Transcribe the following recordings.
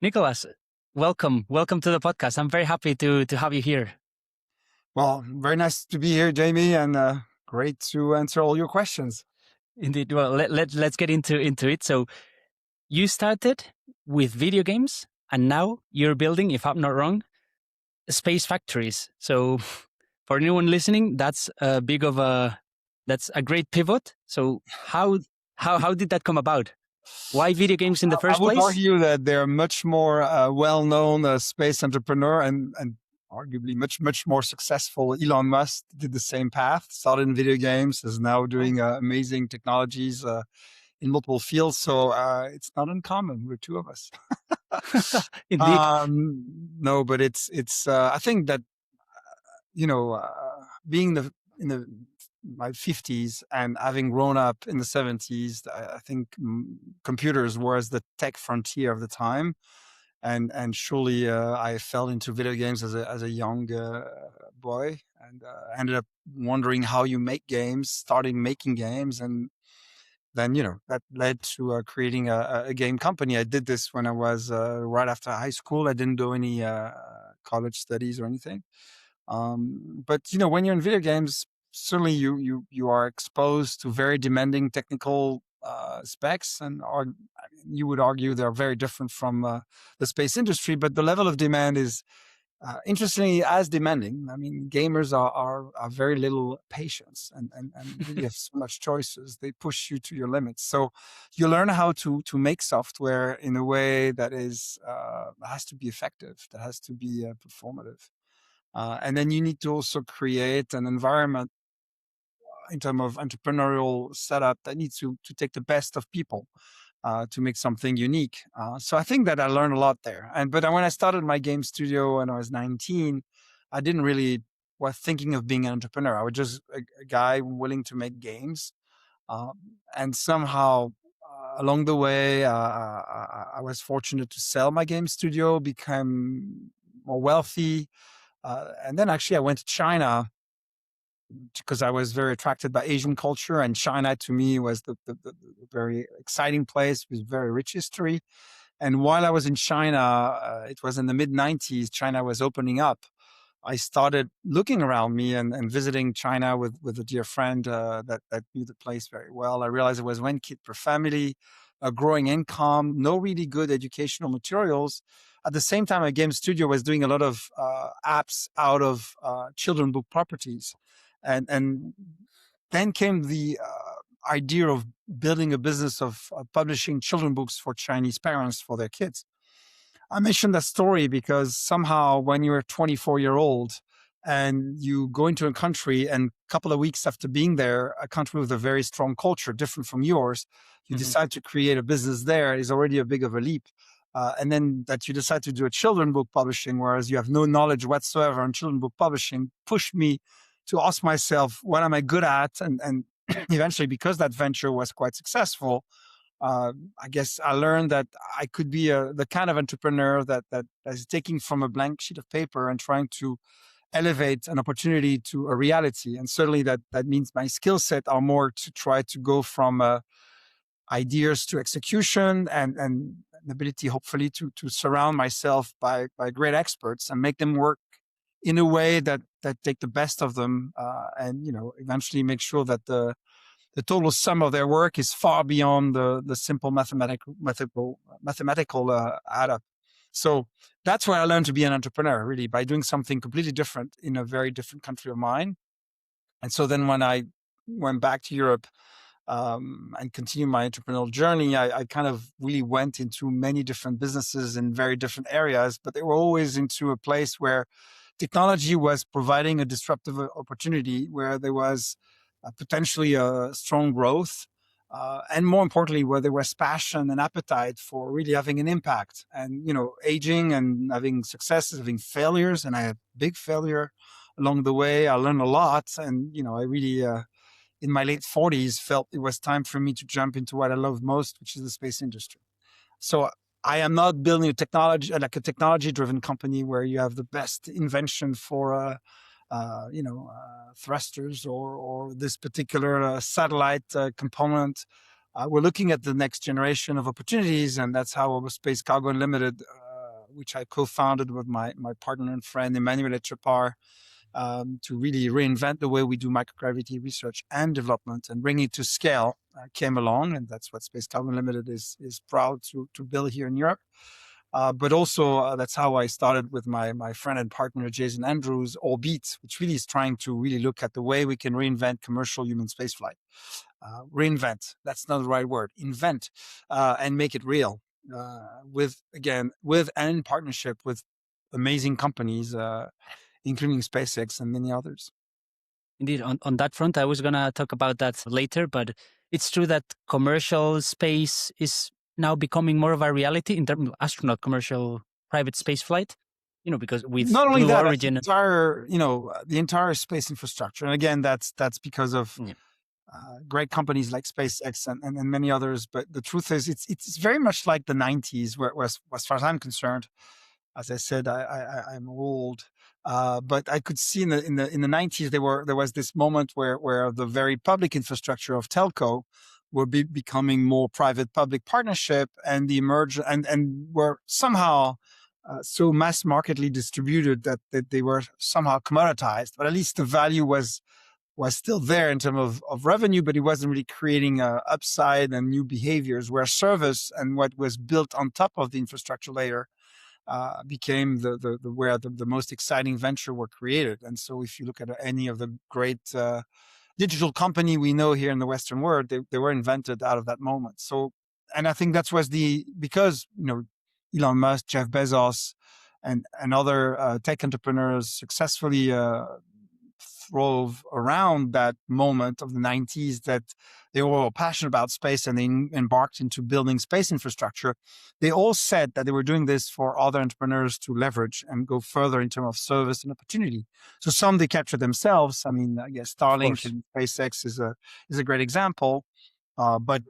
Nicolas, welcome to the podcast. I'm very happy to have you here. Well, very nice to be here, Jamie, and great to answer all your questions. Indeed. Well, let's get into it. So you started with video games, and now you're building, if I'm not wrong, space factories. So for anyone listening, that's a great pivot. So how did that come about? Why video games in the I first would place? argue that they're much more well-known space entrepreneur and arguably much more successful. Elon Musk did the same path, started in video games, is now Oh, doing amazing technologies in multiple fields. So it's not uncommon. We're two of us. indeed. No, but it's. I think that being in the my 50s and having grown up in the 70s, I think computers was the tech frontier of the time, and surely I fell into video games as a young boy, and ended up wondering how you make games, starting making games, and then that led to creating a game company. I did this when I was right after high school. I didn't do any college studies or anything. But when you're in video games, certainly you are exposed to very demanding technical specs, and you would argue they're very different from the space industry. But the level of demand is interestingly as demanding. I mean, gamers are very little patience, and really have so much choices. They push you to your limits. So you learn how to make software in a way that is has to be effective, that has to be performative. And then you need to also create an environment in terms of entrepreneurial setup that needs to take the best of people to make something unique. So I think that I learned a lot there. But when I started my game studio when I was 19, I didn't really was thinking of being an entrepreneur. I was just a guy willing to make games. And somehow along the way, I was fortunate to sell my game studio, become more wealthy, and then actually I went to China because I was very attracted by Asian culture, and China to me was the very exciting place with very rich history. And while I was in China, it was in the mid 90s, China was opening up. I started looking around me and visiting China with a dear friend that knew the place very well. I realized it was one kid per family, a growing income, no really good educational materials. At the same time, a game studio was doing a lot of apps out of children book properties, and then came the idea of building a business of publishing children books for Chinese parents for their kids. I mentioned that story because somehow when you're 24-year-old and you go into a country and a couple of weeks after being there, a country with a very strong culture, different from yours, you Mhm. decide to create a business there is already a big of a leap. And then that you decide to do a children book publishing, whereas you have no knowledge whatsoever on children book publishing, pushed me to ask myself, what am I good at? And eventually, because that venture was quite successful, I guess I learned that I could be the kind of entrepreneur that is taking from a blank sheet of paper and trying to elevate an opportunity to a reality. And certainly that means my skill set are more to try to go from ideas to execution, and an ability, hopefully, to surround myself by great experts and make them work in a way that take the best of them, and eventually make sure that the total sum of their work is far beyond the simple mathematical add up. So that's where I learned to be an entrepreneur, really, by doing something completely different in a very different country of mine. And so then when I went back to Europe and continued my entrepreneurial journey, I kind of really went into many different businesses in very different areas, but they were always into a place where technology was providing a disruptive opportunity, where there was potentially a strong growth, and more importantly, where there was passion and appetite for really having an impact. And aging and having successes, having failures, and I had big failure along the way. I learned a lot, and I really, in my late 40s, felt it was time for me to jump into what I love most, which is the space industry. So I am not building a technology-driven company where you have the best invention for thrusters or this particular satellite component. We're looking at the next generation of opportunities, and that's how Space Cargo Unlimited which I co-founded with my partner and friend Emmanuel Etchepar, to really reinvent the way we do microgravity research and development and bring it to scale, came along, and that's what Space Cargo Limited is proud to build here in Europe. But also, that's how I started with my friend and partner Jason Andrews, Orbit, which really is trying to really look at the way we can reinvent commercial human spaceflight. Reinvent, that's not the right word, invent, and make it real, with and in partnership with amazing companies, including SpaceX and many others. Indeed, on that front, I was going to talk about that later, but it's true that commercial space is now becoming more of a reality in terms of astronaut commercial private space flight, because with Not only Blue that, Origin. the entire space infrastructure. And again, that's because of great companies like SpaceX and many others. But the truth is, it's very much like the 90s, where as far as I'm concerned, as I said, I'm old. But I could see in the 90s there was this moment where the very public infrastructure of telco were becoming more private-public partnership, and the emerge and were somehow so mass marketly distributed that they were somehow commoditized. But at least the value was still there in terms of revenue, but it wasn't really creating upside and new behaviors. Where service and what was built on top of the infrastructure layer became where the most exciting venture were created. And so if you look at any of the great digital company we know here in the Western world, they were invented out of that moment. So, and I think that was because Elon Musk, Jeff Bezos, and other tech entrepreneurs successfully drove around that moment of the 90s, that they were all passionate about space and they embarked into building space infrastructure. They all said that they were doing this for other entrepreneurs to leverage and go further in terms of service and opportunity. So some they captured themselves. I mean, I guess Starlink and SpaceX is a great example. But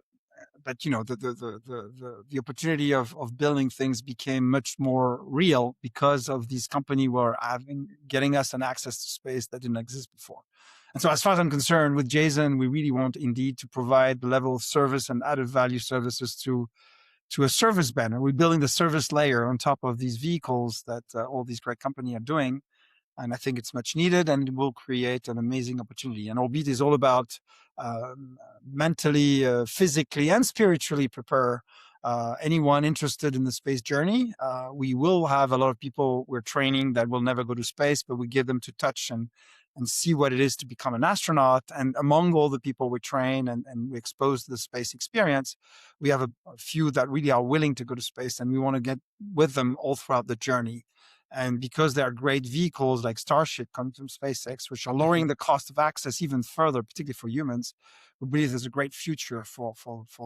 the opportunity of building things became much more real because of these companies were getting us an access to space that didn't exist before. And so as far as I'm concerned, with Jason, we really want indeed to provide the level of service and added value services to a service banner. We're building the service layer on top of these vehicles that all these great companies are doing. And I think it's much needed, and it will create an amazing opportunity. And Orbit is all about mentally, physically, and spiritually prepare anyone interested in the space journey. We will have a lot of people we're training that will never go to space, but we give them to touch and see what it is to become an astronaut. And among all the people we train and we expose to the space experience, we have a few that really are willing to go to space, and we want to get with them all throughout the journey. And because there are great vehicles like Starship coming from SpaceX, which are lowering the cost of access even further, particularly for humans, we believe there's a great future for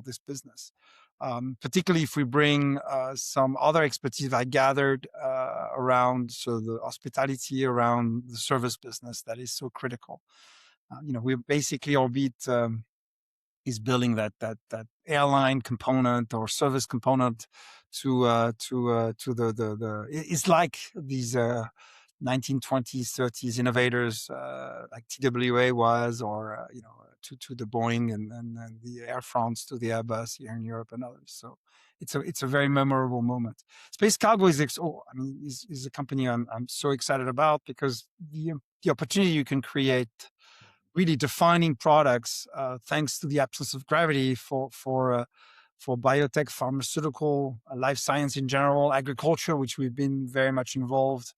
this business. Particularly if we bring some other expertise I gathered around the hospitality, around the service business that is so critical. We basically Orbit is building that airline component or service component to the it's like these 1920s 30s innovators like TWA was, or to the Boeing and the Air France to the Airbus here in Europe and others. So it's a very memorable moment. Space Cargo is a company I'm so excited about, because the opportunity you can create really defining products thanks to the absence of gravity for biotech, pharmaceutical, life science in general, agriculture, which we've been very much involved,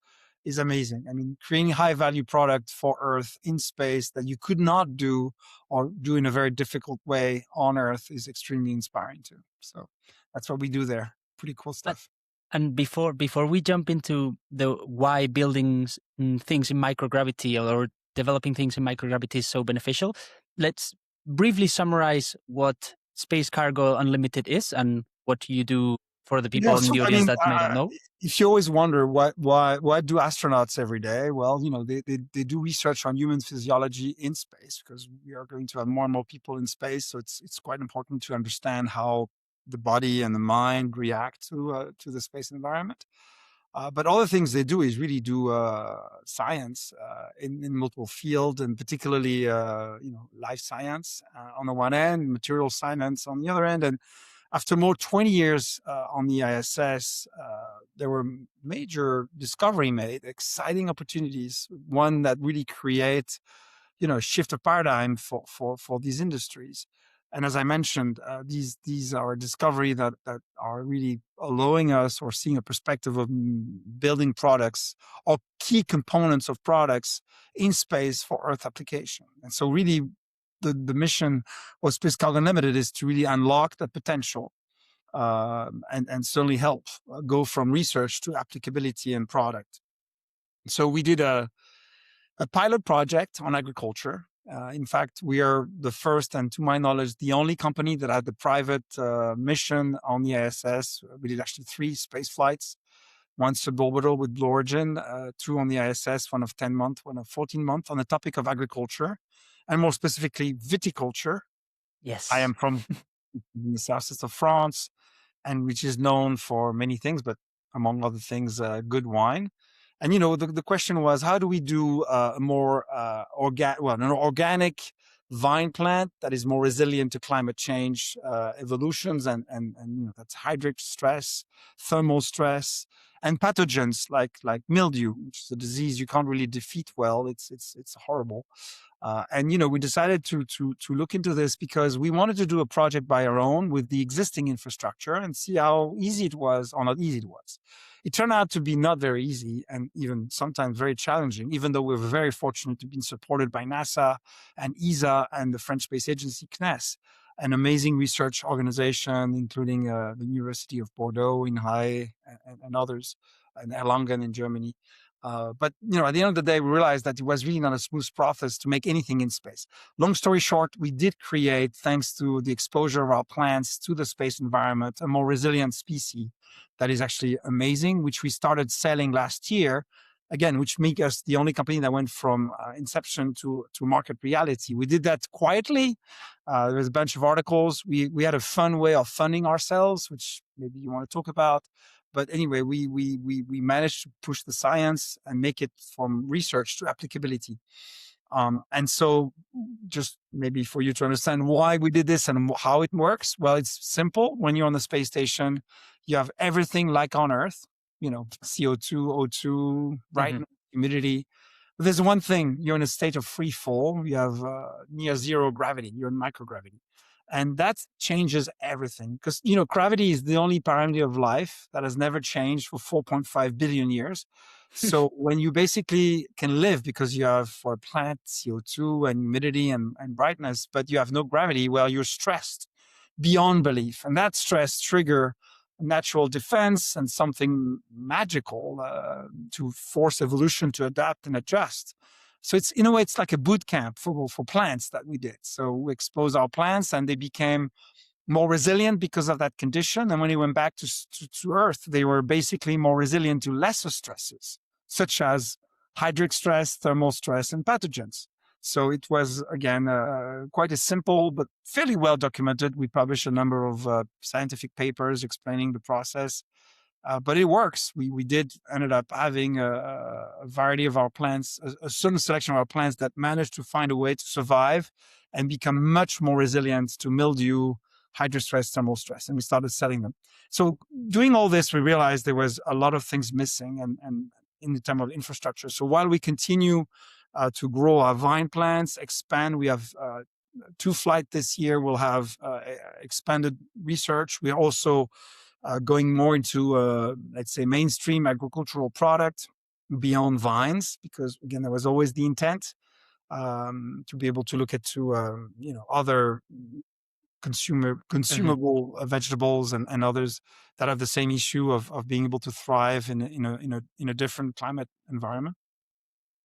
is amazing. I mean, creating high value product for Earth in space that you could not do or do in a very difficult way on Earth is extremely inspiring too. So that's what we do there. Pretty cool stuff. And before we jump into the why building things in microgravity or developing things in microgravity is so beneficial, let's briefly summarize what Space Cargo Unlimited is and what you do for the people in the audience that may not know. If you always wonder why do astronauts every day, well, they do research on human physiology in space, because we are going to have more and more people in space. So it's quite important to understand how the body and the mind react to the space environment. But all the things they do is really do science in multiple fields, and particularly life science on the one end, material science on the other end. And after more 20 years on the ISS, there were major discovery made, exciting opportunities, one that really create, shift of paradigm for these industries. And as I mentioned, these are discovery that are really allowing us or seeing a perspective of building products or key components of products in space for Earth application. And so really the mission of Space Cargo Unlimited is to really unlock that potential, and certainly help go from research to applicability and product. So we did a pilot project on agriculture. In fact, we are the first, and to my knowledge, the only company that had the private mission on the ISS. We did actually 3 space flights, one suborbital with Blue Origin, 2 on the ISS, one of 10 months, one of 14 months, on the topic of agriculture, and more specifically viticulture. I Yes. am from the southeast of France, and which is known for many things, but among other things, good wine. And the question was, how do we do a more an organic vine plant that is more resilient to climate change evolutions, and that's hydric stress, thermal stress, and pathogens like mildew, which is a disease you can't really defeat well. It's horrible. And we decided to look into this because we wanted to do a project by our own with the existing infrastructure and see how easy it was or not easy it was. It turned out to be not very easy, and even sometimes very challenging, even though we were very fortunate to be supported by NASA and ESA and the French Space Agency, CNES, an amazing research organization, including the University of Bordeaux in Halle and others, and Erlangen in Germany. But at the end of the day, we realized that it was really not a smooth process to make anything in space. Long story short, we did create, thanks to the exposure of our plants to the space environment, a more resilient species that is actually amazing, which we started selling last year. Again, which make us the only company that went from inception to market reality. We did that quietly. There was a bunch of articles. We had a fun way of funding ourselves, which maybe you want to talk about. But anyway, we managed to push the science and make it from research to applicability. And so just maybe for you to understand why we did this and how it works. Well, it's simple. When you're on the space station, you have everything like on Earth, CO2, O2, brightness, humidity. But there's one thing, you're in a state of free fall. You have near zero gravity. You're in microgravity. And that changes everything because, gravity is the only parameter of life that has never changed for 4.5 billion years. So when you basically can live because you have, for a plant, CO2 and humidity and brightness, but you have no gravity, well, you're stressed beyond belief. And that stress trigger natural defense and something magical to force evolution to adapt and adjust. So it's, in a way, it's like a boot camp for plants that we did. So we exposed our plants and they became more resilient because of that condition. And when they went back to Earth, they were basically more resilient to lesser stresses, such as hydric stress, thermal stress, and pathogens. So it was, again, quite a simple but fairly well documented. We published a number of scientific papers explaining the process. But it works. We did ended up having a variety of our plants, a certain selection of our plants that managed to find a way to survive and become much more resilient to mildew, hydrostress, thermal stress, and we started selling them. So doing all this, we realized there was a lot of things missing and in the terms of infrastructure. So while we continue to grow our vine plants, expand, we have 2 flights this year. We'll have expanded research. We are also going more into, let's say, mainstream agricultural product beyond vines, because again, that was always the intent, to be able to look at other consumable vegetables and others that have the same issue of being able to thrive in a different climate environment.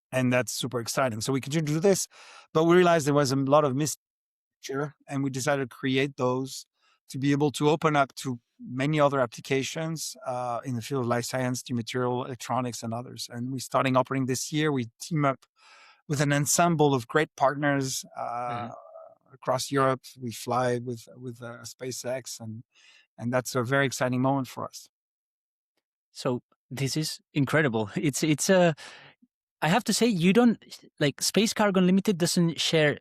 And that's super exciting. So we continue to do this, but we realized there was a lot of mixture, and we decided to create those to be able to open up to many other applications in the field of life science, new material, electronics, and others. And we're starting operating this year. We team up with an ensemble of great partners across Europe. We fly with SpaceX, and that's a very exciting moment for us. So this is incredible. It's I have to say, you don't, like, Space Cargo Unlimited doesn't share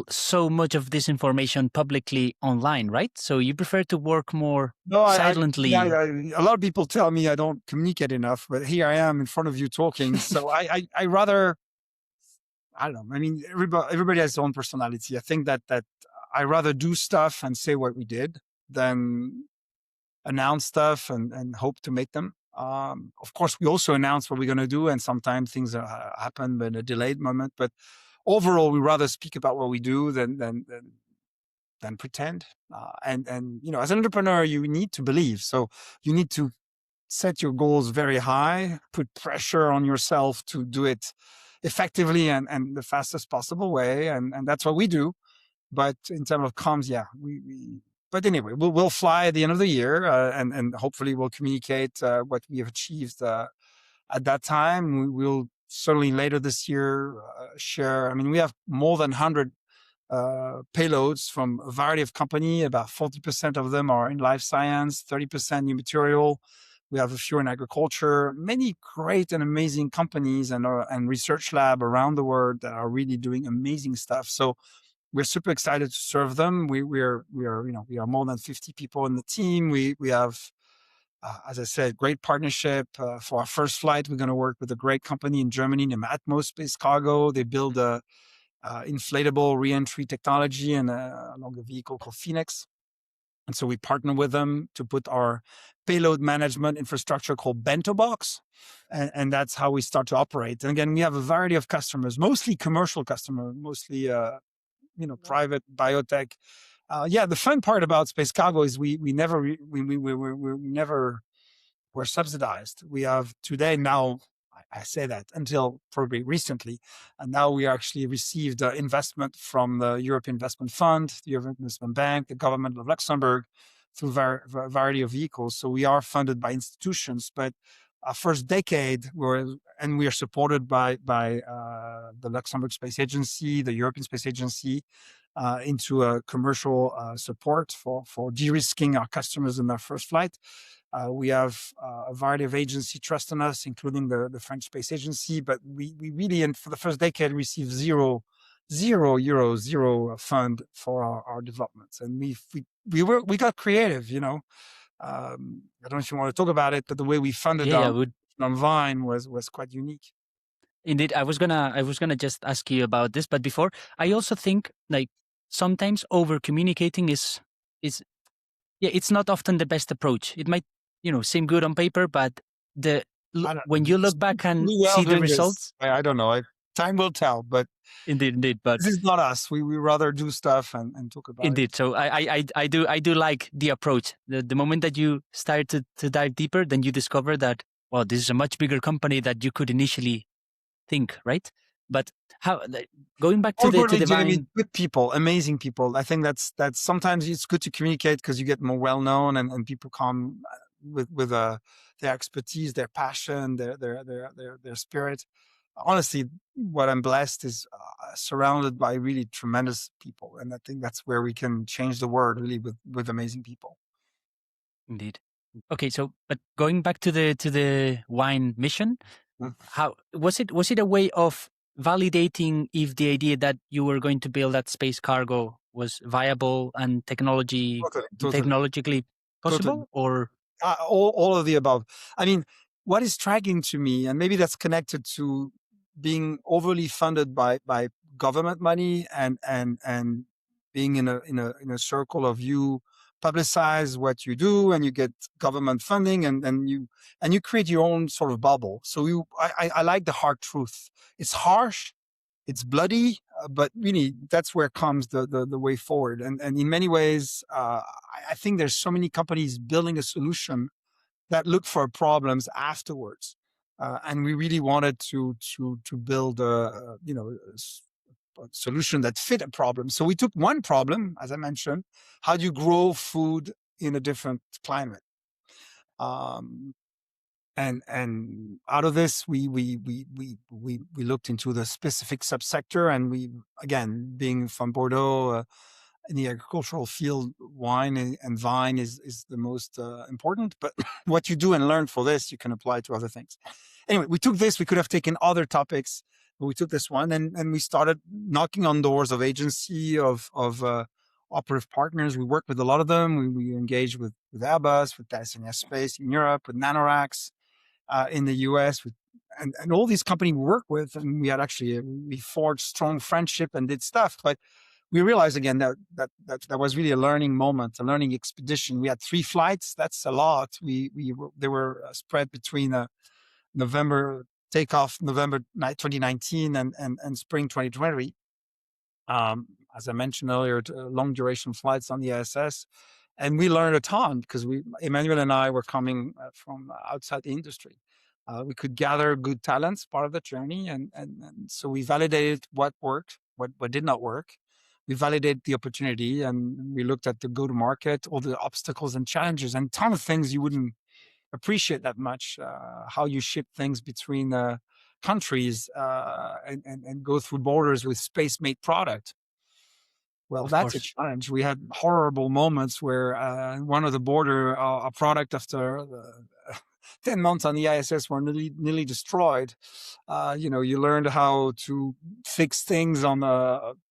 so much of this information publicly online, right? So you prefer to work more No, yeah, silently. a lot of people tell me I don't communicate enough, but here I am in front of you talking. So I rather, I don't know. I mean, everybody has their own personality. I think that I rather do stuff and say what we did than announce stuff and hope to make them. Of course, we also announce what we're going to do, and sometimes things happen in a delayed moment. But overall, we rather speak about what we do than pretend. And as an entrepreneur, you need to believe. So you need to set your goals very high, put pressure on yourself to do it effectively and the fastest possible way. And that's what we do. But in terms of comms, yeah, but anyway, we'll fly at the end of the year, and hopefully we'll communicate what we have achieved at that time. We'll certainly later this year share. I mean, we have more than 100 payloads from a variety of company. About 40% of them are in life science, 30% new material. We have a few in agriculture. Many great and amazing companies and research lab around the world that are really doing amazing stuff. So we're super excited to serve them. We are more than 50 people in the team. We have, as I said, great partnership. For our first flight, we're going to work with a great company in Germany named Atmos Space Cargo. They build a inflatable re-entry technology and along a vehicle called Phoenix. And so we partner with them to put our payload management infrastructure called Bento Box. And that's how we start to operate. And again, we have a variety of customers, mostly commercial customers, mostly private biotech. The fun part about space cargo is we never were subsidized. We have today now. I say that until probably recently, and now we actually received investment from the European Investment Fund, the European Investment Bank, the government of Luxembourg, through a variety of vehicles. So we are funded by institutions, but our first decade, we are supported by the Luxembourg Space Agency, the European Space Agency, into a commercial support for de-risking our customers in their first flight. We have a variety of agencies trusting us, including the French Space Agency, but we really, and for the first decade, received zero fund for our developments. And we got creative, I don't know if you want to talk about it, but the way we funded on Vine was quite unique. Indeed, I was gonna just ask you about this, but before, I also think like sometimes over communicating is it's not often the best approach. It might seem good on paper, but when you look back and see the results, I don't know. Time will tell. But indeed, but this is not us. We rather do stuff and talk about indeed. it. So I do like the approach. The moment that you start to dive deeper, then you discover that this is a much bigger company that you could initially think, right? But how going back to the Vine, good people, amazing people. I think that's sometimes it's good to communicate because you get more well known and people come with their expertise, their passion, their spirit. Honestly, what I'm blessed is surrounded by really tremendous people, and I think that's where we can change the world really with amazing people. Indeed. Okay, so but going back to the Wine mission, how was it? Was it a way of validating if the idea that you were going to build that space cargo was viable and technologically possible, or all of the above? I mean, what is striking to me, and maybe that's connected to being overly funded by government money and being in a circle of you publicize what you do and you get government funding and you create your own sort of bubble. So I like the hard truth. It's harsh, it's bloody, but really that's where comes the way forward. And in many ways, I think there's so many companies building a solution that look for problems afterwards. And we really wanted to build a solution that fit a problem. So we took one problem, as I mentioned, how do you grow food in a different climate? And out of this, we looked into the specific subsector, and we, again, being from Bordeaux, in the agricultural field, wine and vine is the most important. But what you do and learn for this, you can apply to other things. Anyway, we took this. We could have taken other topics. We took this one and we started knocking on doors of agency of operative partners. We worked with a lot of them. We engaged with Airbus, with Telespatio Space in Europe, with Nanorax in the US, and all these companies we work with. And we had actually we forged strong friendship and did stuff. But we realized again that was really a learning moment, a learning expedition. We had 3 flights. That's a lot. They were spread between November takeoff, November 2019 and spring 2020. As I mentioned earlier, long duration flights on the ISS. And we learned a ton because Emmanuel and I were coming from outside the industry. We could gather good talents, part of the journey. And so we validated what worked, what did not work. We validated the opportunity and we looked at the go-to-market, all the obstacles and challenges, and a ton of things you wouldn't appreciate that much, how you ship things between countries and go through borders with space-made product. Well, Of that's a course. challenge. We had horrible moments where one of the border, a product after 10 months on the ISS were nearly destroyed. You learned how to fix things on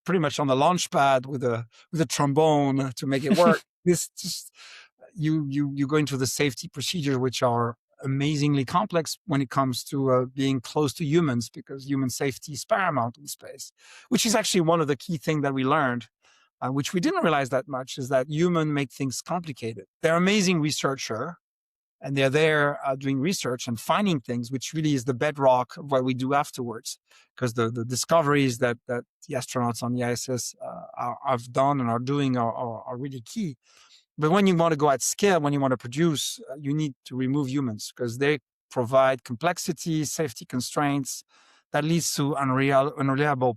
pretty much on the launch pad with a trombone to make it work. This just you go into the safety procedures, which are amazingly complex when it comes to being close to humans, because human safety is paramount in space, which is actually one of the key things that we learned, which we didn't realize that much, is that humans make things complicated. They're amazing researcher, and they're there doing research and finding things, which really is the bedrock of what we do afterwards, because the discoveries that the astronauts on the ISS have done and are doing are really key. But when you want to go at scale, when you want to produce, you need to remove humans because they provide complexity, safety constraints that leads to unreliable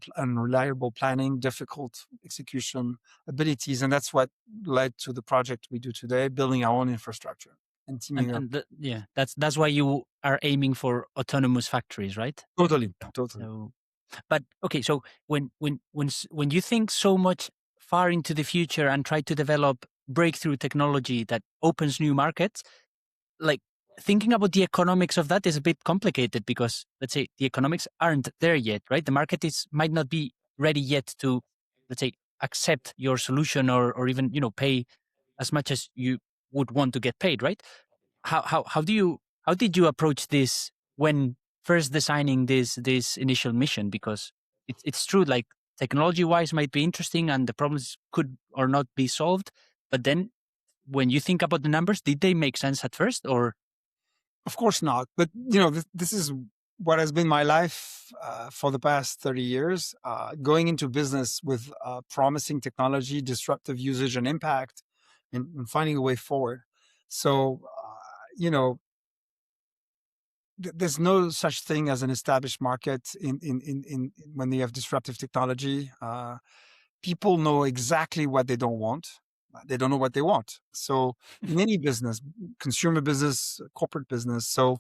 planning, difficult execution abilities. And that's what led to the project we do today, building our own infrastructure and teaming up. Yeah, that's why you are aiming for autonomous factories, right? Totally. So, but okay, so when you think so much far into the future and try to develop breakthrough technology that opens new markets, like thinking about the economics of that is a bit complicated because let's say the economics aren't there yet, right? The market might not be ready yet to, let's say, accept your solution or even pay as much as you would want to get paid, right? How did you approach this when first designing this initial mission? Because it's true, like technology wise might be interesting and the problems could or not be solved, but then when you think about the numbers, did they make sense at first or? Of course not. But this is what has been my life for the past 30 years, going into business with promising technology, disruptive usage and impact, and finding a way forward. So, there's no such thing as an established market in when you have disruptive technology. People know exactly what they don't want. They don't know what they want. So in any business, consumer business, corporate business, so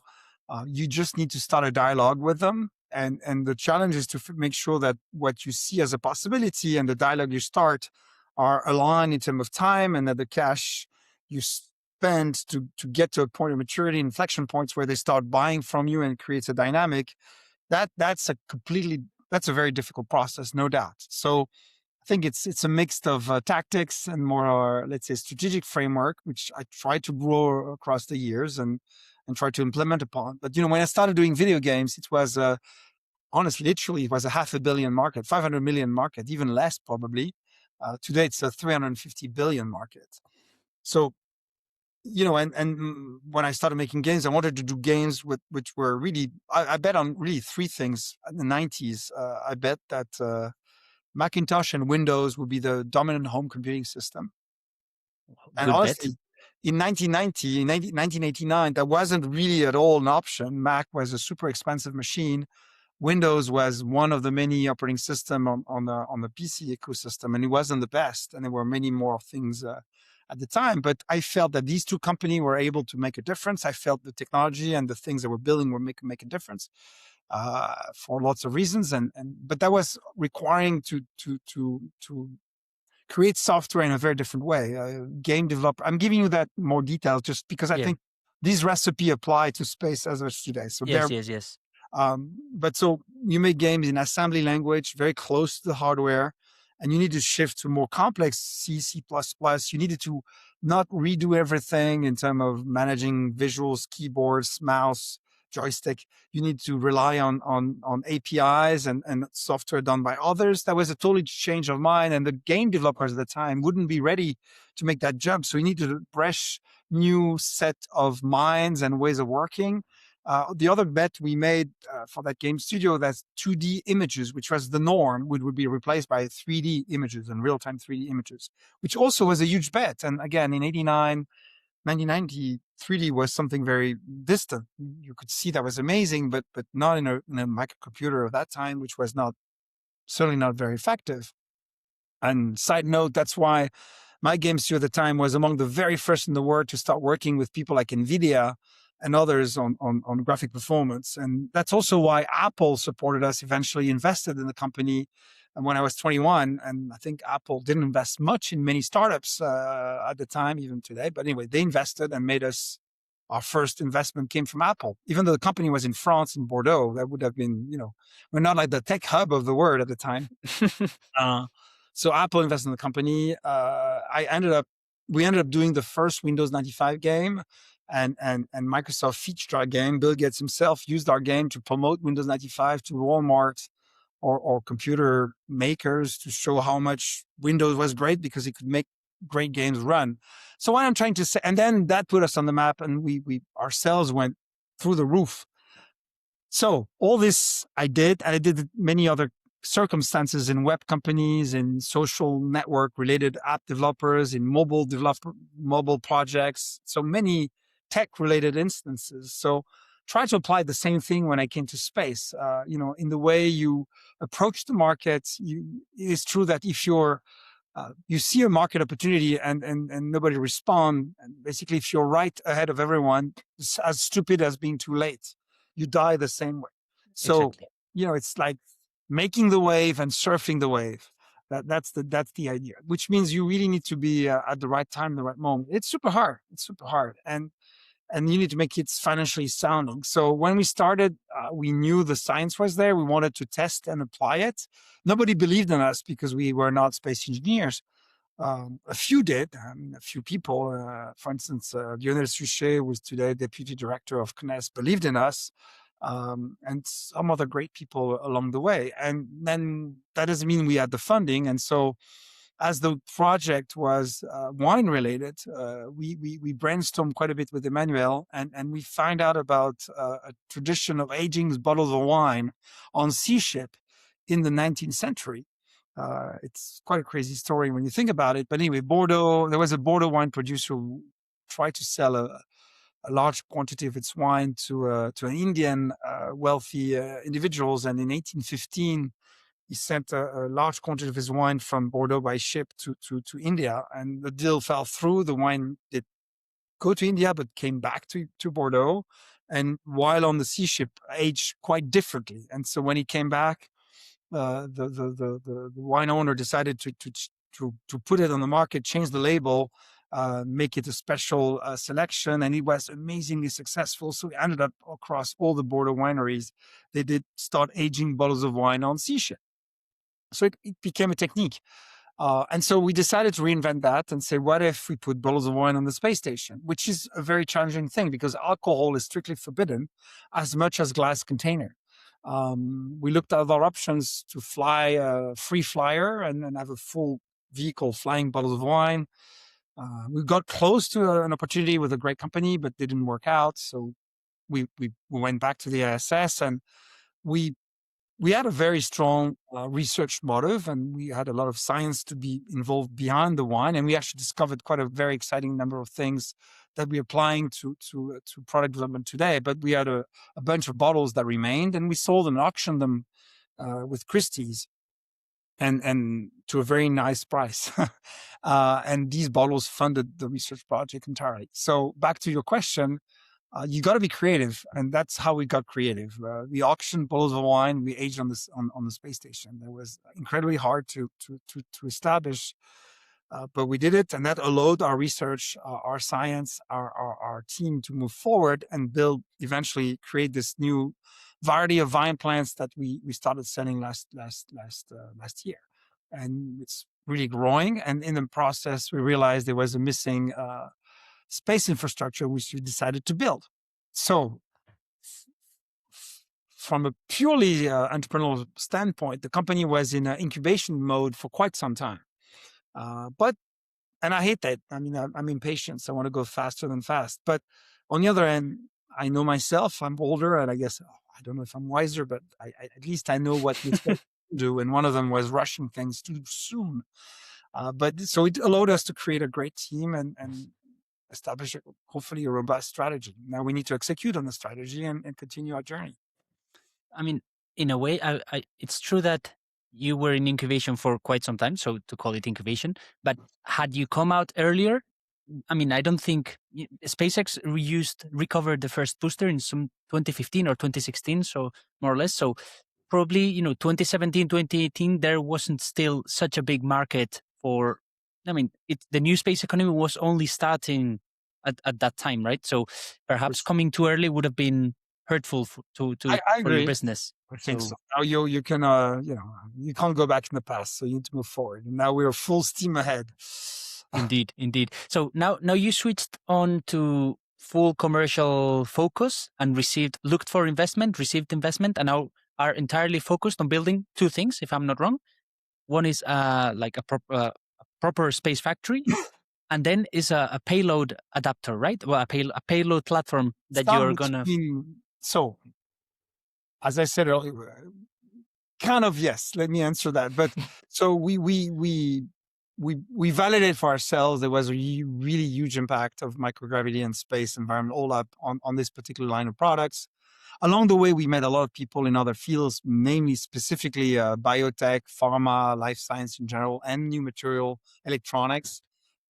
you just need to start a dialogue with them. And the challenge is to make sure that what you see as a possibility and the dialogue you start are aligned in terms of time, and that the cash you spend to get to a point of maturity, inflection points where they start buying from you and creates a dynamic. That's a very difficult process, no doubt. So I think it's a mix of tactics and more, let's say, strategic framework, which I try to grow across the years and try to implement upon. But when I started doing video games, it was honestly, literally, it was a $500 million market, 500 million market, even less probably. Today, it's a 350 billion market. So and when I started making games, I wanted to do games which were really, I bet on really 3 things. In the 90s, I bet that Macintosh and Windows would be the dominant home computing system. And Good bet. honestly, in 1989, that wasn't really at all an option. Mac was a super expensive machine. Windows was one of the many operating system on the PC ecosystem, and it wasn't the best. And there were many more things at the time. But I felt that these 2 companies were able to make a difference. I felt the technology and the things that we're building were make a difference for lots of reasons. But that was requiring to create software in a very different way. Game developer. I'm giving you that more details just because I think these recipe apply to space as of today. So yes. But so you make games in assembly language, very close to the hardware, and you need to shift to more complex C, C++. You needed to not redo everything in terms of managing visuals, keyboards, mouse, joystick. You need to rely on APIs and software done by others. That was a totally change of mind. And the game developers at the time wouldn't be ready to make that jump. So you need to fresh new set of minds and ways of working. The other bet we made for that game studio, that's 2D images, which was the norm, would be replaced by 3D images and real-time 3D images, which also was a huge bet. And again, in 89, 1990, 3D was something very distant. You could see that was amazing, but not in a microcomputer of that time, which was certainly not very effective. And side note, that's why my game studio at the time was among the very first in the world to start working with people like NVIDIA and others on graphic performance. And that's also why Apple supported us, eventually invested in the company when I was 21. And I think Apple didn't invest much in many startups at the time, even today. But anyway, they invested and made us, our first investment came from Apple. Even though the company was in France, in Bordeaux, that would have been, we're not like the tech hub of the world at the time. So Apple invested in the company. We ended up doing the first Windows 95 game, and Microsoft featured our game. Bill Gates himself used our game to promote Windows 95 to Walmart or computer makers to show how much Windows was great because it could make great games run. So what I'm trying to say, and then that put us on the map, and we our sales went through the roof. So all this I did, and I did many other circumstances in web companies, in social network related app developers, in mobile projects, so many tech related instances. So try to apply the same thing when I came to space. In the way you approach the market, it is true that if you see a market opportunity and nobody respond, and basically if you're right ahead of everyone, it's as stupid as being too late. You die the same way. So, Exactly. It's like making the wave and surfing the wave. That's the idea, which means you really need to be at the right time, the right moment. It's super hard. And you need to make it financially sounding. So when we started, we knew the science was there. We wanted to test and apply it. Nobody believed in us because we were not space engineers. A few did. A few people, for instance, Lionel Suchet, who is today deputy director of CNES, believed in us, and some other great people along the way. And then that doesn't mean we had the funding. And so as the project was wine related, we brainstormed quite a bit with Emmanuel, and we find out about a tradition of aging bottles of wine on sea ship in the 19th century. It's quite a crazy story when you think about it. But anyway, Bordeaux, there was a Bordeaux wine producer who tried to sell a large quantity of its wine to an Indian wealthy individuals. And in 1815, he sent a large quantity of his wine from Bordeaux by ship to India, and the deal fell through. The wine did go to India, but came back to Bordeaux, and while on the sea ship, aged quite differently. And so when he came back, the wine owner decided to put it on the market, change the label, make it a special selection, and it was amazingly successful. So we ended up across all the Bordeaux wineries. They did start aging bottles of wine on sea ship. So it became a technique. And so we decided to reinvent that and say, what if we put bottles of wine on the space station, which is a very challenging thing because alcohol is strictly forbidden as much as glass container. We looked at our options to fly a free flyer and have a full vehicle flying bottles of wine. We got close to an opportunity with a great company, but didn't work out. So we went back to the ISS, and we had a very strong research motive, and we had a lot of science to be involved behind the wine. And we actually discovered quite a very exciting number of things that we're applying to product development today. But we had a bunch of bottles that remained, and we sold and auctioned them with Christie's and to a very nice price. And these bottles funded the research project entirely. So back to your question, you got to be creative, and that's how we got creative. We auctioned bottles of wine. We aged on the space station. That was incredibly hard to establish, but we did it, and that allowed our research, our science, our team to move forward and eventually create this new variety of vine plants that we started selling last year, and it's really growing. And in the process, we realized there was a missing space infrastructure, which we decided to build. So, from a purely entrepreneurial standpoint, the company was in incubation mode for quite some time. But and I hate that. I mean, I'm impatient. So I want to go faster than fast. But on the other hand, I know myself. I'm older, and I guess I don't know if I'm wiser, but at least I know what mistakes to do. And one of them was rushing things too soon. But so it allowed us to create a great team and establish hopefully a robust strategy. Now we need to execute on the strategy and continue our journey. I mean, in a way, it's true that you were in incubation for quite some time, so to call it incubation. But had you come out earlier, I mean, I don't think SpaceX recovered the first booster in some 2015 or 2016, so more or less. So probably 2017, 2018, there wasn't still such a big market for. I mean, the new space economy was only starting at that time, right? So perhaps coming too early would have been hurtful I for your agree. business. I think so. Now you can you can't go back in the past, so you need to move forward. And now we're full steam ahead. Indeed. So now you switched on to full commercial focus and received investment, and now are entirely focused on building two things, if I'm not wrong. One is like a proper space factory, and then is a payload adapter, right? Well, a payload platform that Start you're gonna. between, so as I said earlier, kind of yes. Let me answer that. But so we validated for ourselves there was a really huge impact of microgravity and space environment all up on this particular line of products. Along the way, we met a lot of people in other fields, namely specifically biotech, pharma, life science in general, and new material electronics.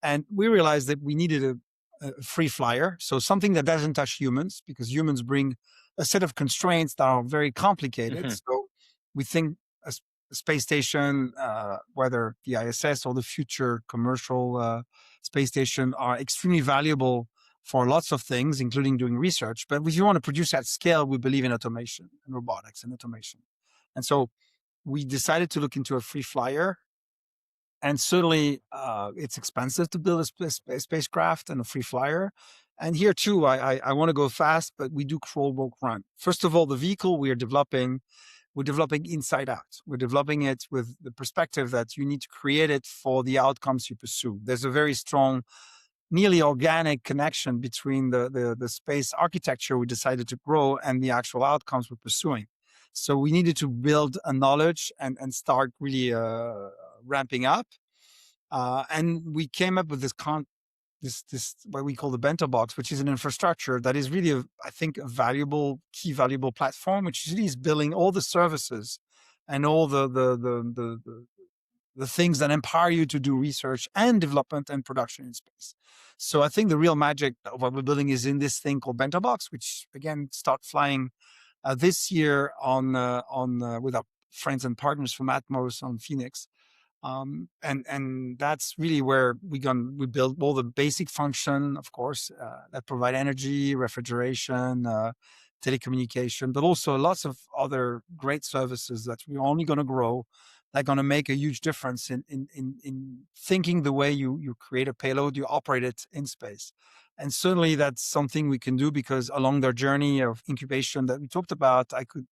And we realized that we needed a free flyer, so something that doesn't touch humans, because humans bring a set of constraints that are very complicated. Mhm. So we think a space station, whether the ISS or the future commercial space station, are extremely valuable for lots of things, including doing research. But if you want to produce at scale, we believe in automation and robotics and automation. And so we decided to look into a free flyer. And certainly it's expensive to build a spacecraft and a free flyer. And here too, I want to go fast, but we do crawl, walk, run. First of all, the vehicle we're developing inside out. We're developing it with the perspective that you need to create it for the outcomes you pursue. There's a very strong, nearly organic connection between the space architecture we decided to grow and the actual outcomes we're pursuing. So we needed to build a knowledge and start really ramping up. And we came up with this what we call the bento box, which is an infrastructure that is really, I think, a key valuable platform, which really is building all the services and all the things that empower you to do research and development and production in space. So I think the real magic of what we're building is in this thing called bento box, which again start flying this year on with our friends and partners from Atmos on Phoenix. And that's really where we build all the basic function, of course, that provide energy, refrigeration, telecommunication, but also lots of other great services that we're only going to grow. They're going to make a huge difference in thinking the way you create a payload, you operate it in space. And certainly that's something we can do because along their journey of incubation that we talked about, I could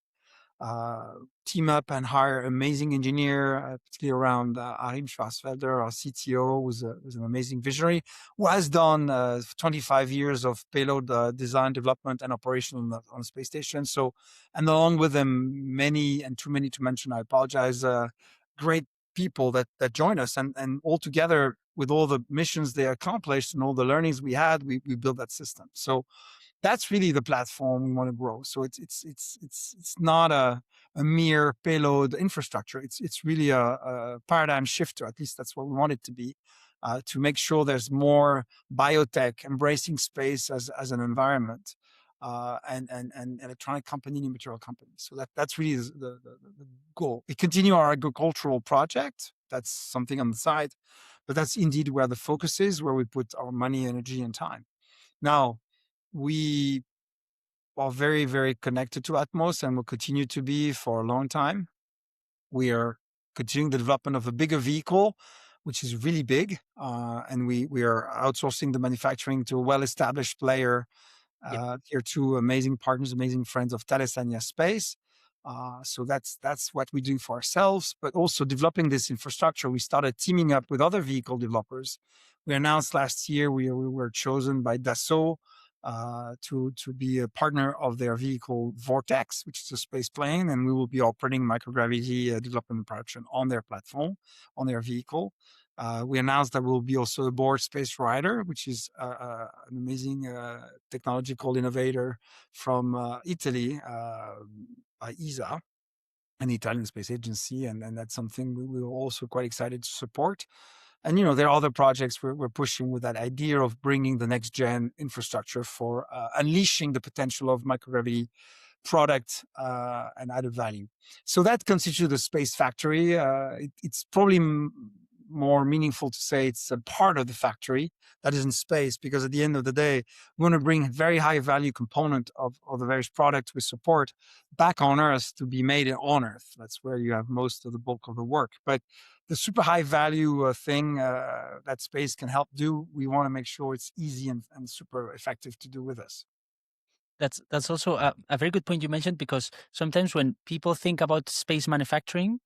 team up and hire amazing engineer, particularly around Arim Schwarzfelder, our CTO, was an amazing visionary, who has done 25 years of payload design, development, and operation on a space station. So, and along with them, many, and too many to mention, I apologize, great people that join us. And all together, with all the missions they accomplished and all the learnings we had, we built that system. So that's really the platform we want to grow. So it's not a mere payload infrastructure. It's really a paradigm shifter. At least that's what we want it to be, to make sure there's more biotech embracing space as an environment, and electronic company, new material company. So that's really the goal. We continue our agricultural project. That's something on the side, but that's indeed where the focus is, where we put our money, energy, and time. Now, we are very, very connected to Atmos and will continue to be for a long time. We are continuing the development of a bigger vehicle, which is really big. And we are outsourcing the manufacturing to a well-established player. Yep. Here are two amazing partners, amazing friends of Telespatio Space. So that's what we do for ourselves, but also developing this infrastructure. We started teaming up with other vehicle developers. We announced last year we were chosen by Dassault to be a partner of their vehicle Vortex, which is a space plane, and we will be operating microgravity development and production on their platform, on their vehicle. We announced that we'll be also aboard Space Rider, which is an amazing technological innovator from Italy by ESA, an Italian space agency, and that's something we were also quite excited to support. And there are other projects we're pushing with that idea of bringing the next gen infrastructure for unleashing the potential of microgravity product and added value. So that constitutes the space factory. It's probably more meaningful to say it's a part of the factory that is in space, because at the end of the day, we want to bring very high value component of the various products we support back on Earth to be made on Earth. That's where you have most of the bulk of the work. But the super high value thing that space can help do, we want to make sure it's easy and super effective to do with us. That's also a very good point you mentioned, because sometimes when people think about space manufacturing,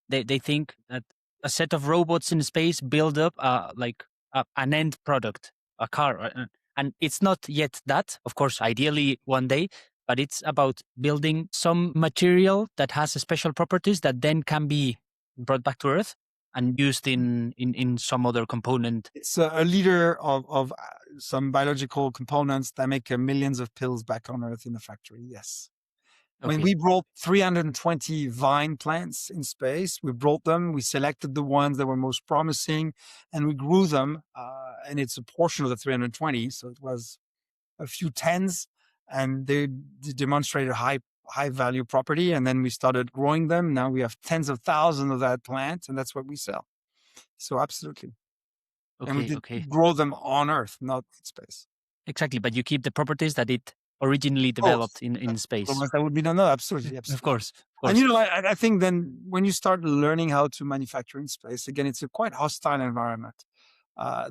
they think that a set of robots in space build up an end product, a car, and it's not yet that. Of course, ideally one day, but it's about building some material that has special properties that then can be brought back to Earth and used in some other component. It's a leader of some biological components that make millions of pills back on Earth in the factory. Yes. When Okay. we brought 320 vine plants in space, we brought them, we selected the ones that were most promising, and we grew them. And it's a portion of the 320, so it was a few tens, and they demonstrated high value property. And then we started growing them. Now we have tens of thousands of that plant, and that's what we sell. So absolutely. And we Okay. did Okay. grow them on Earth, not in space. Exactly. But you keep the properties that it originally Oh, developed in space. otherwise that would be no, absolutely, Of absolutely. course. Of And course. I think then when you start learning how to manufacture in space, again, it's a quite hostile environment.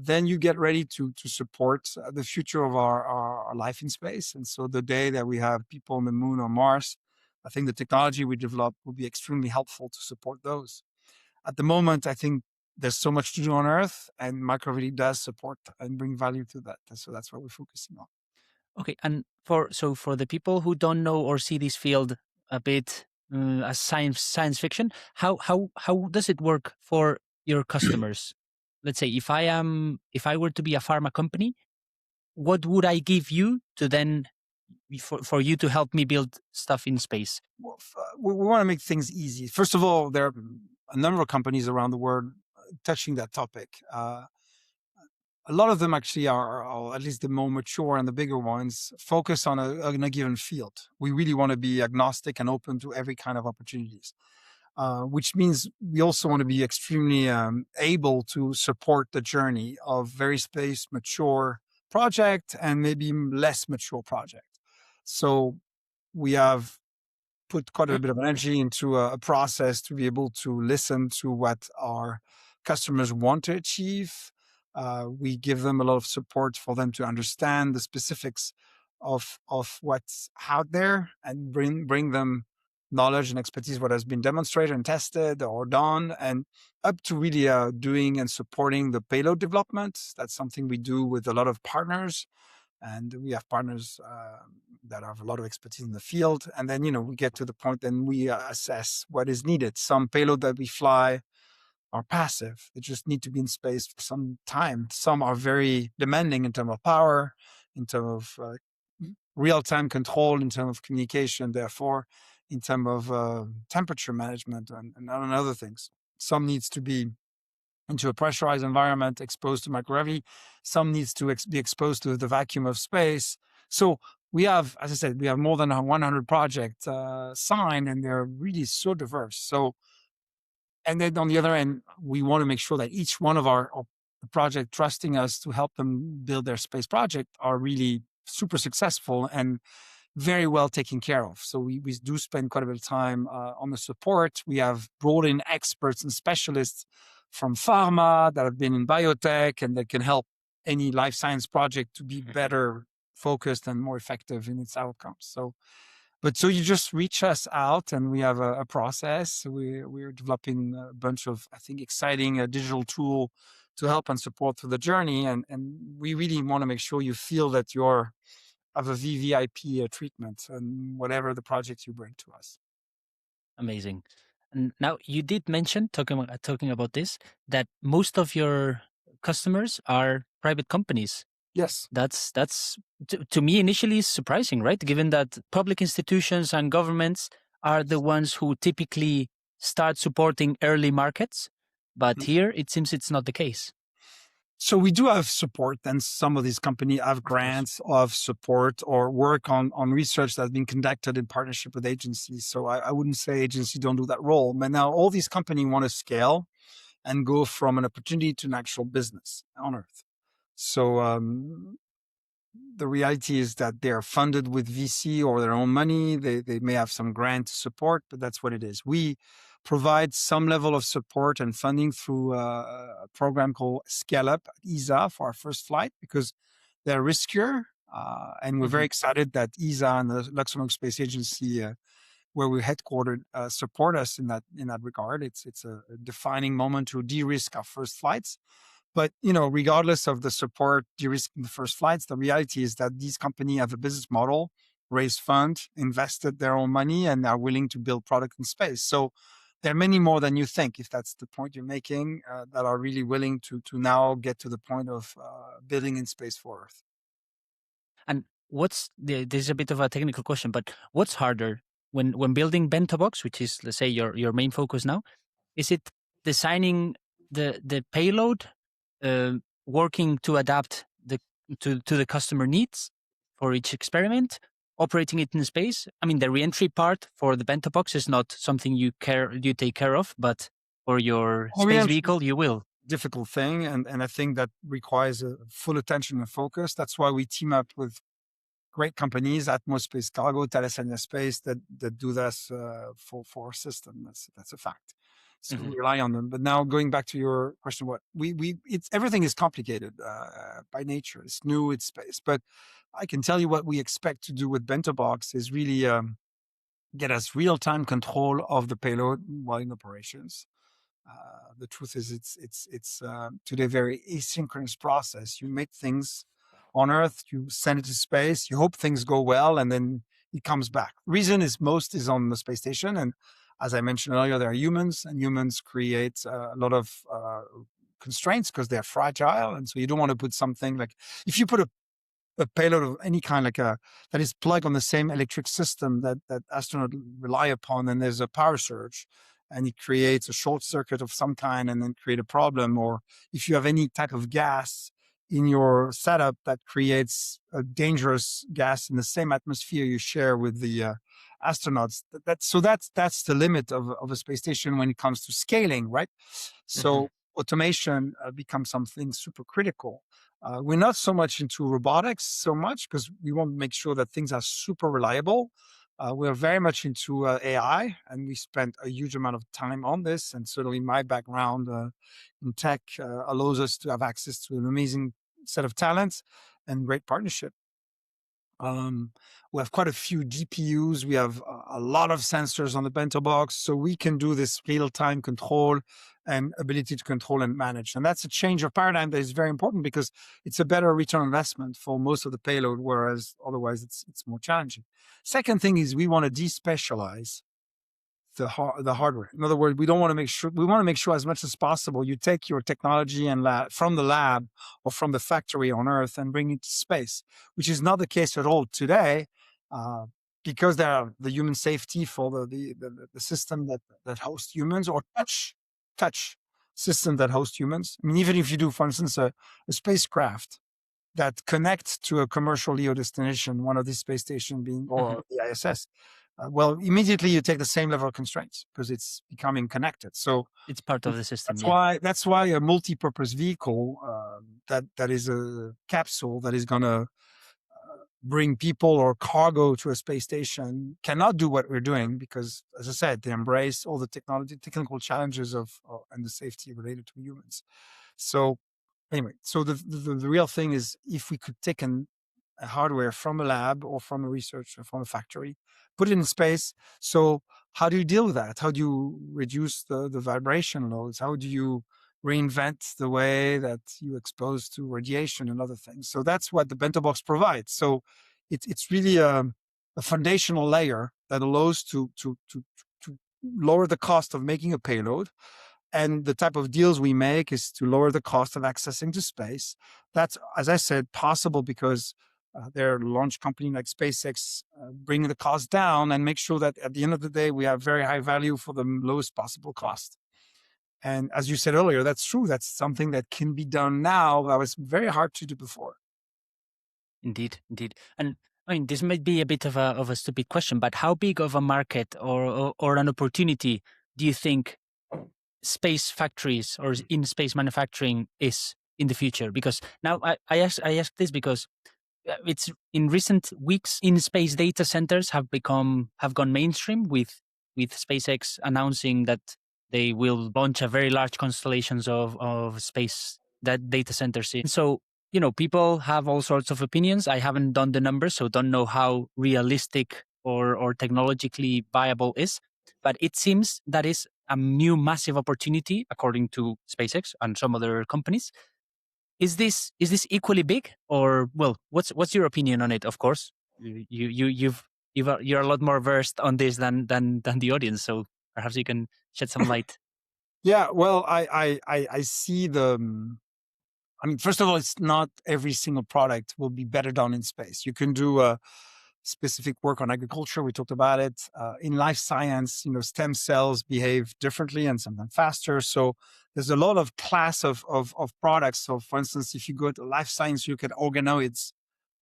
Then you get ready to support the future of our life in space. And so the day that we have people on the moon or Mars, I think the technology we develop will be extremely helpful to support those. At the moment, I think there's so much to do on Earth, and microgravity does support and bring value to that. And so that's what we're focusing on. Okay. And for the people who don't know or see this field a bit as science fiction, how does it work for your customers? Let's say if I were to be a pharma company, what would I give you to then for you to help me build stuff in space? Well, we want to make things easy. First of all, there are a number of companies around the world touching that topic. A lot of them actually are, or at least the more mature and the bigger ones, focus on a given field. We really want to be agnostic and open to every kind of opportunities, which means we also want to be extremely able to support the journey of very space mature project and maybe less mature project. So we have put quite a bit of energy into a process to be able to listen to what our customers want to achieve. We give them a lot of support for them to understand the specifics of what's out there and bring them knowledge and expertise, what has been demonstrated and tested or done, and up to really doing and supporting the payload development. That's something we do with a lot of partners. And we have partners that have a lot of expertise in the field. And then, we get to the point, then we assess what is needed. Some payload that we fly are passive. They just need to be in space for some time. Some are very demanding in terms of power, in terms of real-time control, in terms of communication, therefore, in terms of temperature management and other things. Some needs to be into a pressurized environment exposed to microgravity. Some needs to be exposed to the vacuum of space. So we have, as I said, we have more than 100 projects signed, and they're really so diverse. So, and then on the other end, we want to make sure that each one of our project trusting us to help them build their space project are really super successful and very well taken care of. So we do spend quite a bit of time on the support. We have brought in experts and specialists from pharma that have been in biotech and that can help any life science project to be better focused and more effective in its outcomes. So you just reach us out, and we have a process. We're developing a bunch of, I think, exciting digital tool to help and support through the journey. And we really want to make sure you feel that you're of a VVIP treatment and whatever the project you bring to us. Amazing. And now you did mention talking about this, that most of your customers are private companies. Yes. That's to me initially surprising, right? Given that public institutions and governments are the ones who typically start supporting early markets, but here it seems it's not the case. So we do have support, and some of these companies have grants of support or work on research that's been conducted in partnership with agencies. So I wouldn't say agencies don't do that role. But now all these companies want to scale and go from an opportunity to an actual business on Earth. So the reality is that they are funded with VC or their own money. They may have some grant support, but that's what it is. We provide some level of support and funding through a program called Scale Up at ESA for our first flight, because they're riskier. And we're very excited that ESA and the Luxembourg Space Agency, where we're headquartered, support us in that regard. It's a defining moment to de-risk our first flights. But, regardless of the support de-risking the first flights, the reality is that these companies have a business model, raised fund, invested their own money, and are willing to build product in space. So there are many more than you think, if that's the point you're making, that are really willing to now get to the point of building in space for Earth. And this is a bit of a technical question, but what's harder when building bento box, which is, let's say, your main focus now? Is it designing the payload, working to adapt to the customer needs for each experiment, operating it in space? I mean, the reentry part for the bento box is not something you take care of, but for your space vehicle, you will. Difficult thing, and I think that requires a full attention and focus. That's why we team up with great companies, Atmos Space Cargo, Telespatio Space, that do this for our system. That's a fact. So we rely on them. But now going back to your question, it's everything is complicated by nature. It's new, it's space. But I can tell you what we expect to do with Bento Box is really get us real-time control of the payload while in operations. The truth is, it's today very asynchronous process. You make things on Earth, you send it to space, you hope things go well, and then it comes back. Reason is most is on the space station, and as I mentioned earlier, there are humans, and humans create a lot of constraints because they're fragile, and so you don't want to put something like, if you put a payload of any kind, that is plugged on the same electric system that astronauts rely upon, and there's a power surge, and it creates a short circuit of some kind and then create a problem. Or if you have any type of gas in your setup that creates a dangerous gas in the same atmosphere you share with the astronauts, that's the limit of a space station when it comes to scaling, right? So automation becomes something super critical. We're not so much into robotics so much because we want to make sure that things are super reliable. We're very much into AI, and we spent a huge amount of time on this. And certainly my background in tech allows us to have access to an amazing set of talents and great partnership. We have quite a few GPUs. We have a lot of sensors on the bento box, so we can do this real-time control and ability to control and manage. And that's a change of paradigm that is very important because it's a better return on investment for most of the payload, whereas otherwise it's more challenging. Second thing is we want to despecialize the hardware. In other words, we want to make sure as much as possible you take your technology and from the lab or from the factory on Earth and bring it to space, which is not the case at all today, because there are the human safety for the system that hosts humans, or touch system that hosts humans. I mean, even if you do, for instance, a spacecraft that connects to a commercial LEO destination, one of these space stations being, or the ISS, well, immediately you take the same level of constraints because it's becoming connected. So it's part of the system. That's why a multi-purpose vehicle that is a capsule that is going to bring people or cargo to a space station cannot do what we're doing because, as I said, they embrace all the technical challenges of and the safety related to humans. So anyway, so the real thing is if we could take a hardware from a lab or from a research or from a factory, put it in space. So how do you deal with that? How do you reduce the vibration loads? How do you reinvent the way that you expose to radiation and other things? So that's what the bento box provides. So it's really a foundational layer that allows to lower the cost of making a payload, and the type of deals we make is to lower the cost of accessing to space. That's, as I said, possible because their launch company like SpaceX bring the cost down and make sure that at the end of the day, we have very high value for the lowest possible cost. And as you said earlier, that's true. That's something that can be done now. That was very hard to do before. Indeed, indeed. And I mean, this might be a bit of a stupid question, but how big of a market or an opportunity do you think space factories or in space manufacturing is in the future? Because now I ask this because it's in recent weeks in space data centers have gone mainstream with SpaceX announcing that they will launch a very large constellations of space that data centers. So people have all sorts of opinions. I haven't done the numbers, so don't know how realistic or technologically viable is. But it seems that is a new massive opportunity according to SpaceX and some other companies. Is this equally big, or well, what's your opinion on it? Of course, you're a lot more versed on this than the audience, so perhaps you can shed some light. Yeah, well, I see I mean, first of all, it's not every single product will be better done in space. You can do specific work on agriculture. We talked about it. In life science, stem cells behave differently and sometimes faster. So there's a lot of class of products. So for instance, if you go to life science, you look at organoids,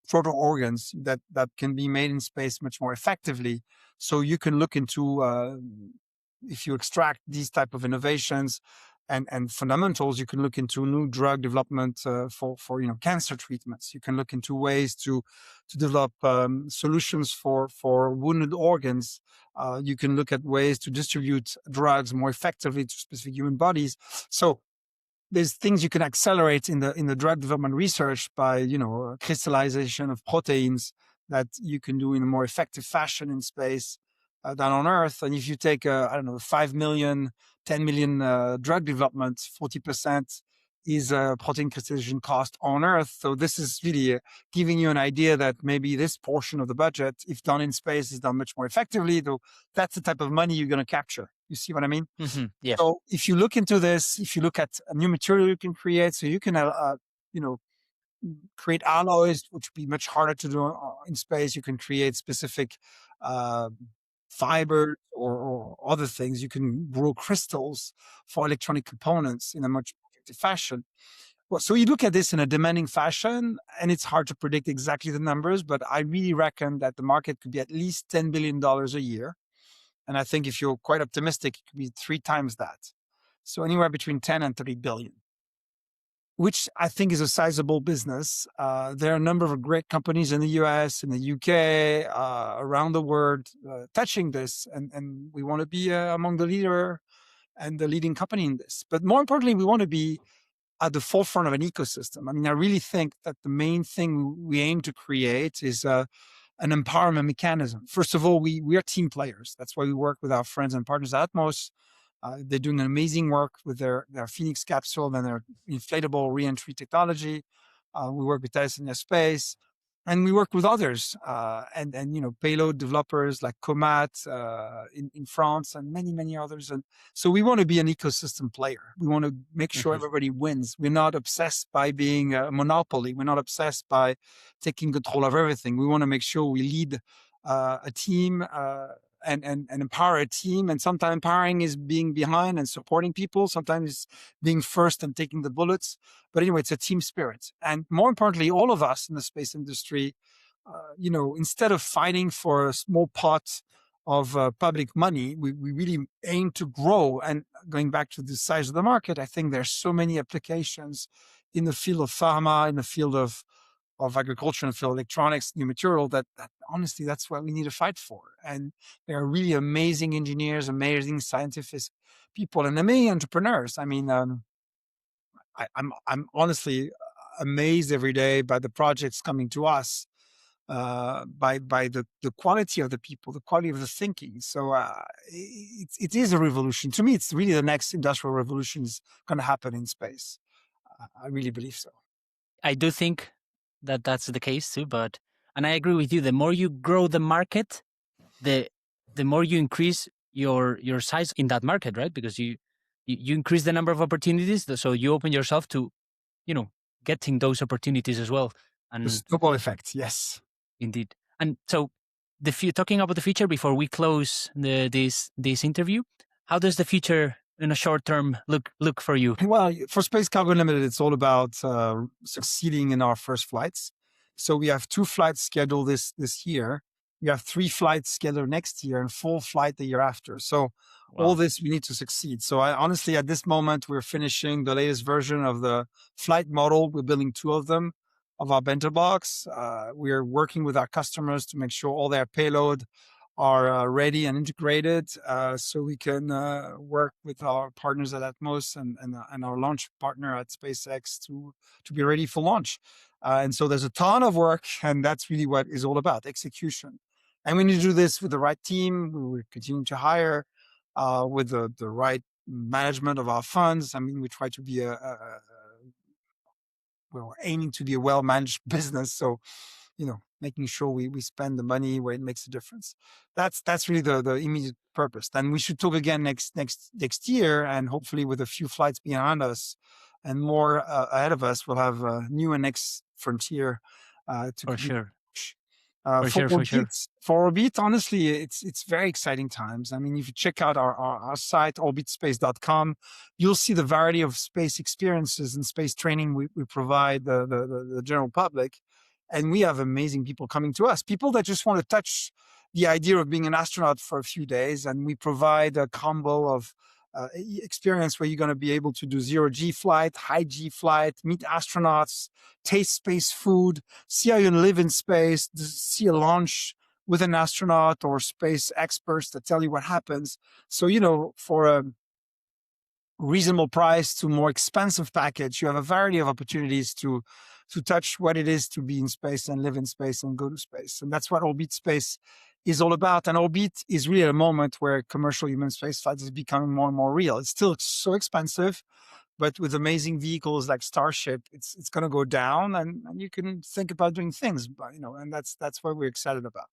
proto organs that can be made in space much more effectively. So you can look into if you extract these type of innovations and fundamentals, you can look into new drug development for cancer treatments. You can look into ways to develop solutions for wounded organs. You can look at ways to distribute drugs more effectively to specific human bodies. So there's things you can accelerate in the drug development research by crystallization of proteins that you can do in a more effective fashion in space than on Earth. And if you take I don't know 5 million, 10 million drug development, 40% is protein crystallization cost on Earth. So this is really giving you an idea that maybe this portion of the budget, if done in space, is done much more effectively. Though that's the type of money you're going to capture. You see what I mean? Mm-hmm. Yeah. So if you look into this, if you look at a new material you can create, so you can, create alloys, which would be much harder to do in space. You can create specific fibers or other things. You can grow crystals for electronic components in a much more effective fashion. Well, so you look at this in a demanding fashion, and it's hard to predict exactly the numbers, but I really reckon that the market could be at least $10 billion a year. And I think if you're quite optimistic, it could be 3 times that. So anywhere between 10 and 30 billion, which I think is a sizable business. There are a number of great companies in the US, in the UK, around the world touching this. And we want to be among the leader and the leading company in this. But more importantly, we want to be at the forefront of an ecosystem. I mean, I really think that the main thing we aim to create is an empowerment mechanism. First of all, we are team players. That's why we work with our friends and partners at Atmos. They're doing amazing work with their Phoenix capsule and their inflatable reentry technology. We work with Telespatio Space, and we work with others, and payload developers like Comat in France and many others. And so we want to be an ecosystem player. We want to make sure everybody wins. We're not obsessed by being a monopoly. We're not obsessed by taking control of everything. We want to make sure we lead a team and empower a team. And sometimes empowering is being behind and supporting people. Sometimes it's being first and taking the bullets. But anyway, it's a team spirit. And more importantly, all of us in the space industry, instead of fighting for a small pot of public money, we really aim to grow. And going back to the size of the market, I think there's so many applications in the field of pharma, in the field of of agriculture and field electronics, new material, that honestly, that's what we need to fight for. And there are really amazing engineers, amazing scientific people, and amazing entrepreneurs. I mean, I'm honestly amazed every day by the projects coming to us, by the quality of the people, the quality of the thinking. So it is a revolution. To me, it's really the next industrial revolution is going to happen in space. I really believe so. I do think that that's the case too, but and I agree with you. The more you grow the market, the the more you increase your size in that market, right? Because you increase the number of opportunities, so you open yourself to you know getting those opportunities as well. The And snowball effect, yes. indeed, and so talking about the future before we close this interview, how does the future in a short term look for you? Well, for Space Cargo Unlimited, it's all about succeeding in our first flights. So we have 2 flights scheduled this year. We have 3 flights scheduled next year and 4 flight the year after. So all Wow, this we need to succeed. So I honestly, at this moment, we're finishing the latest version of the flight model. We're building 2 of them of our bento box. We're working with our customers to make sure all their payload are ready and integrated, so we can work with our partners at Atmos and our launch partner at SpaceX to be ready for launch. And so there's a ton of work, and that's really what is all about, execution. And we need to do this with the right team. We're continuing to hire with the right management of our funds. I mean, we try to be we're aiming to be a well-managed business. So, making sure we spend the money where it makes a difference. That's really the immediate purpose. Then we should talk again next year, and hopefully with a few flights behind us and more ahead of us, we'll have a new and next frontier to for continue. sure, Uh, for for sure, for Orbit, sure. for Orbit, honestly, it's very exciting times. I mean, if you check out our site, orbitspace.com, you'll see the variety of space experiences and space training we provide the general public. And we have amazing people coming to us, people that just want to touch the idea of being an astronaut for a few days. And we provide a combo of experience where you're going to be able to do 0G flight, high G flight, meet astronauts, taste space food, see how you live in space, see a launch with an astronaut or space experts that tell you what happens. So, for a reasonable price to more expensive package, you have a variety of opportunities to touch what it is to be in space and live in space and go to space. And that's what Orbit Space is all about. And Orbit is really a moment where commercial human space flight is becoming more and more real. It's still so expensive, but with amazing vehicles like Starship, it's going to go down, and you can think about doing things, but, and that's what we're excited about.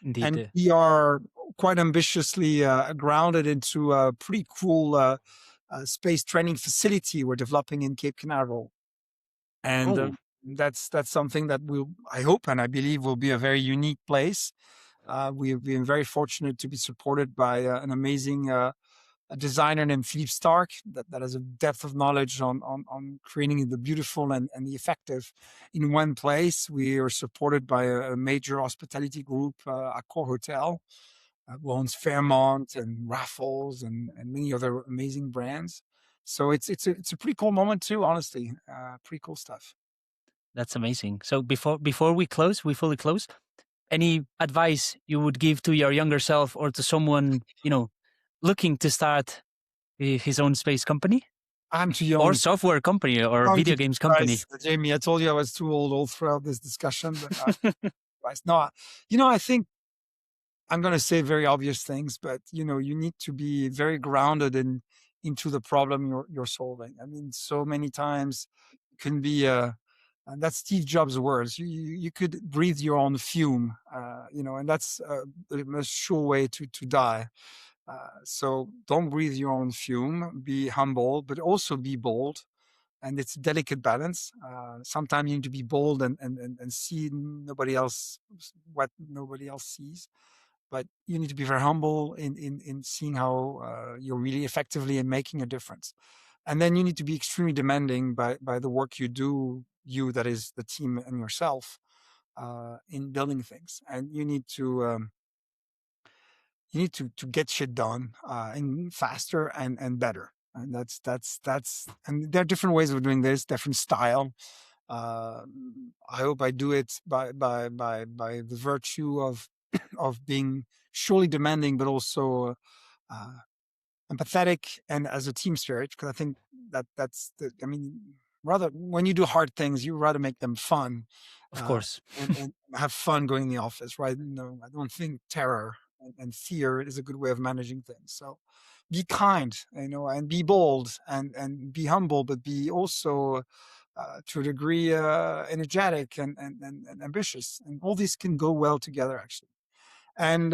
Indeed, And we are quite ambitiously grounded into a pretty cool space training facility we're developing in Cape Canaveral. And oh, that's something that I hope and I believe will be a very unique place. We've been very fortunate to be supported by an amazing a designer named Philippe Stark that has a depth of knowledge on creating the beautiful and the effective in one place. We are supported by a major hospitality group, Accor Hotel, who owns Fairmont and Raffles and many other amazing brands. So it's a pretty cool moment too, honestly. Pretty cool stuff. that's amazing. So before we fully close, any advice you would give to your younger self or to someone looking to start his own space company I'm too or young. software company or Young video to give games company? advice, Jamie. I told you I was too old all throughout this discussion, but advice. No, I think I'm going to say very obvious things, but you need to be very grounded into the problem you're solving. I mean, so many times it can be and that's Steve Jobs' words. You could breathe your own fume, and that's the most sure way to die. So don't breathe your own fume. Be humble, but also be bold. And it's a delicate balance. Sometimes you need to be bold and see what nobody else sees, but you need to be very humble in seeing how you're really effectively in making a difference. And then you need to be extremely demanding by the work you do, that is the team and yourself, in building things. And you need to get shit done and faster and better. And that's and there are different ways of doing this, different style. I hope I do it by the virtue of of being surely demanding, but also uh, empathetic and as a team spirit. Because I think that's the. I mean, rather when you do hard things, you rather make them fun, Of course. and have fun going in the office, right? No, I don't think terror and fear is a good way of managing things. So be kind, and be bold and be humble, but be also to a degree energetic and ambitious. And all these can go well together, actually. And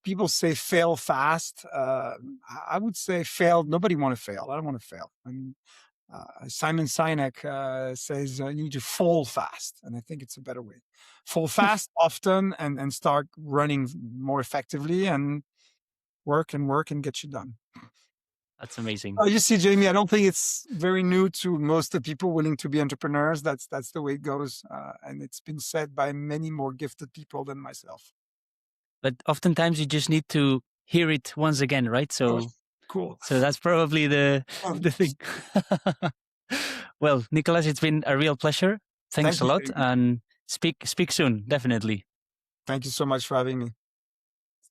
people say fail fast. I would say fail. Nobody want to fail. I don't want to fail. I mean, Simon Sinek says you need to fall fast, and I think it's a better way. Fall fast often, and start running more effectively, and work and get you done. That's amazing. You see, Jamie, I don't think it's very new to most of the people willing to be entrepreneurs. That's the way it goes, and it's been said by many more gifted people than myself. But oftentimes you just need to hear it once again, right? So Cool. So that's probably the thing. Well, Nicolas, it's been a real pleasure. Thanks Thank a you, lot, Jamie. and speak soon, definitely. Thank you so much for having me.